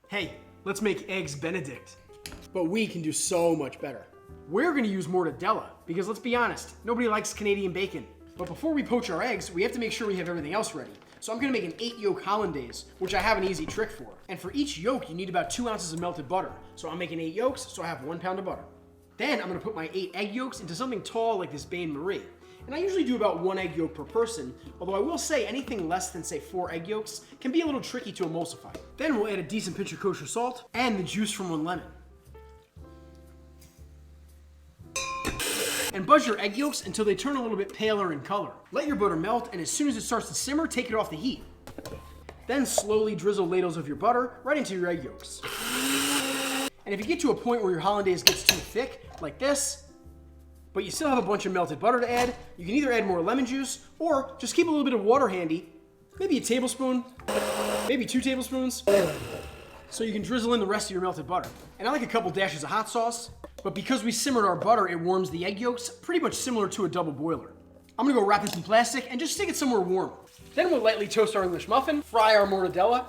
Hey, let's make eggs Benedict. But we can do so much better. We're gonna use mortadella because let's be honest, nobody likes Canadian bacon. But before we poach our eggs, we have to make sure we have everything else ready. So I'm gonna make an 8 yolk hollandaise, which I have an easy trick for. And for each yolk, you need about 2 ounces of melted butter. So I'm making 8 yolks, so I have 1 pound of butter. Then I'm gonna put my 8 egg yolks into something tall like this Bain Marie. And I usually do about 1 egg yolk per person, although I will say anything less than say 4 egg yolks can be a little tricky to emulsify. Then we'll add a decent pinch of kosher salt and the juice from 1 lemon. And buzz your egg yolks until they turn a little bit paler in color. Let your butter melt, and as soon as it starts to simmer, take it off the heat. Then slowly drizzle ladles of your butter right into your egg yolks. And if you get to a point where your hollandaise gets too thick, like this, but you still have a bunch of melted butter to add, you can either add more lemon juice, or just keep a little bit of water handy, maybe a tablespoon, maybe 2 tablespoons, so you can drizzle in the rest of your melted butter. And I like a couple dashes of hot sauce, but because we simmered our butter, it warms the egg yolks, pretty much similar to a double boiler. I'm gonna go wrap this in plastic and just stick it somewhere warm. Then we'll lightly toast our English muffin, fry our mortadella.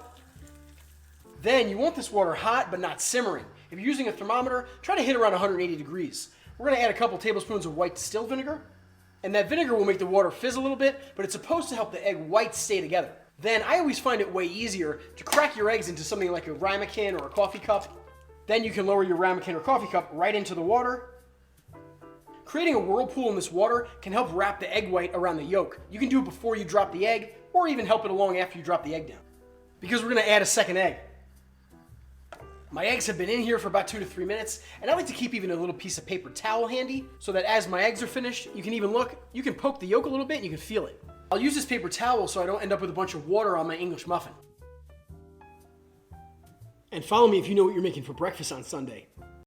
Then you want this water hot, but not simmering. If you're using a thermometer, try to hit around 180 degrees. We're gonna add a couple tablespoons of white distilled vinegar, and that vinegar will make the water fizz a little bit, but it's supposed to help the egg whites stay together. Then I always find it way easier to crack your eggs into something like a ramekin or a coffee cup. Then you can lower your ramekin or coffee cup right into the water. Creating a whirlpool in this water can help wrap the egg white around the yolk. You can do it before you drop the egg, or even help it along after you drop the egg down. Because we're gonna add a second egg. My eggs have been in here for about 2 to 3 minutes, and I like to keep even a little piece of paper towel handy, so that as my eggs are finished, you can even look, you can poke the yolk a little bit and you can feel it. I'll use this paper towel so I don't end up with a bunch of water on my English muffin. And follow me if you know what you're making for breakfast on Sunday.